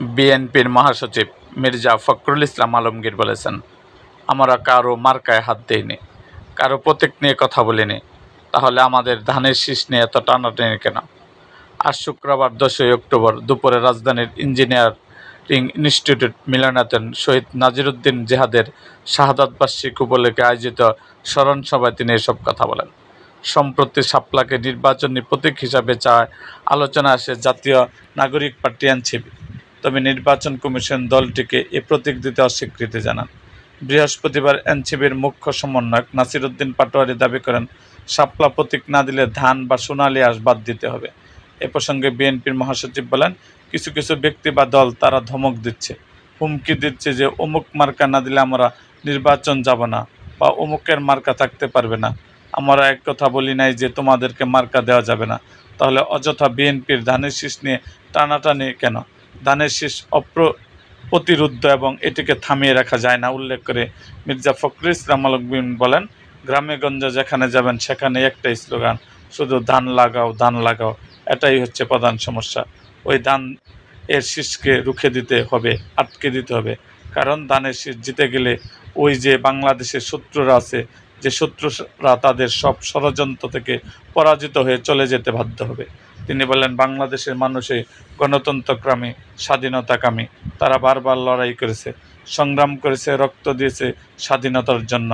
বিএনপির মহাসচিব মির্জা ফখরুল ইসলাম আলমগীর বলেছেন, আমরা কারো মার্কায় হাত দেইনি, কারো প্রতীক নিয়ে কথা বলিনি, তাহলে আমাদের ধানের শীষ নিয়ে এত টানাটানি কেন? আজ শুক্রবার 10ই অক্টোবর দুপুরে রাজধানীর ইঞ্জিনিয়ারিং ইনস্টিটিউট মিলনায়তন শহীদ নাজিরউদ্দিন জিহাদের শাহাদাত বার্ষিকী উপলক্ষে আয়োজিত স্মরণ সভায় তিনি এসব কথা বলেন। সম্প্রতি শাপলাকে নির্বাচনী প্রতীক হিসাবে চায় আলোচনা আসে জাতীয় নাগরিক পার্টি এনসিপি, তবে নির্বাচন কমিশন দলটিকে এ প্রতীক দিতে অস্বীকৃতি জানান। বৃহস্পতিবার এনসিপির মুখ্য সমন্বয়ক নাসির উদ্দিন পাটোয়ারি দাবি করেন, শাপলা প্রতীক না দিলে ধান বা সোনালী আঁশ বাদ দিতে হবে। এ প্রসঙ্গে বিএনপির মহাসচিব বলেন, কিছু কিছু ব্যক্তি বা দল তারা ধমক দিচ্ছে, হুমকি দিচ্ছে যে অমুক মার্কা না দিলে আমরা নির্বাচন যাব না বা অমুকের মার্কা থাকতে পারবে না। আমরা এক কথা বলি নাই যে তোমাদেরকে মার্কা দেওয়া যাবে না, তাহলে অযথা বিএনপির ধানের শীষ নিয়ে টানাটানি কেন? ধানের শীষ প্রতিরুদ্ধ এবং এটিকে থামিয়ে রাখা যায় না উল্লেখ করে মির্জা ফখরুল ইসলাম আলমগীর বলেন, গ্রামে গঞ্জে যেখানে যাবেন সেখানে একটাই স্লোগান, শুধু ধান লাগাও ধান লাগাও। এটাই হচ্ছে প্রধান সমস্যা। ওই ধান এর শীষকে রুখে দিতে হবে, আটকে দিতে হবে। কারণ ধানের শীষ জিতে গেলে ওই যে বাংলাদেশের শত্রুরা আছে, যে শত্রুরা তাদের সব ষড়যন্ত্র থেকে পরাজিত হয়ে চলে যেতে বাধ্য হবে। তিনি বলেন, বাংলাদেশের মানুষই গণতন্ত্রকামী, স্বাধীনতাকামী। তারা বারবার লড়াই করেছে, সংগ্রাম করেছে, রক্ত দিয়েছে স্বাধীনতার জন্য।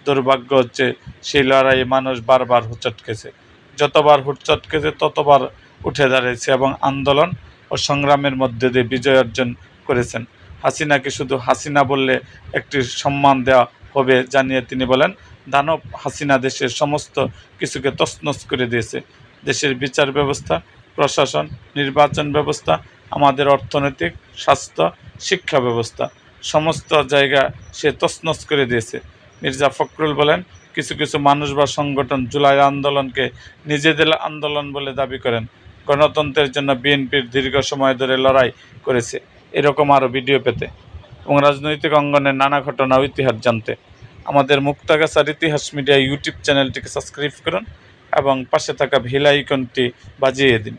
দুর্ভাগ্য হচ্ছে সেই লড়াইয়ে মানুষ বারবার হোঁচট খেয়েছে। যতবার হোঁচট খেয়েছে ততবার উঠে দাঁড়িয়েছে এবং আন্দোলন ও সংগ্রামের মধ্যে দিয়ে বিজয় অর্জন করেছেন। হাসিনাকে শুধু হাসিনা বললে একটি সম্মান দেওয়া হবে জানিয়ে তিনি বলেন, দানব হাসিনা দেশের সমস্ত কিছুকে তছনছ করে দিয়েছে। দেশের বিচার ব্যবস্থা, প্রশাসন, নির্বাচন ব্যবস্থা, আমাদের অর্থনৈতিক, স্বাস্থ্য, শিক্ষা ব্যবস্থা, সমস্ত জায়গা সে তছনছ করে দিয়েছে। মির্জা ফখরুল বলেন, কিছু কিছু মানুষ বা সংগঠন জুলাই আন্দোলনকে নিজেদের আন্দোলন বলে দাবি করেন। গণতন্ত্রের জন্য বিএনপির দীর্ঘ সময় ধরে লড়াই করেছে। এরকম আরও ভিডিও পেতে এবং রাজনৈতিক অঙ্গনের নানা ঘটনা ও ইতিহাস জানতে আমাদের মুক্তাগাছার ইতিহাস মিডিয়া ইউটিউব চ্যানেলটিকে সাবস্ক্রাইব করুন এবং পাশে থাকা বেল আইকনটি বাজিয়ে দিন।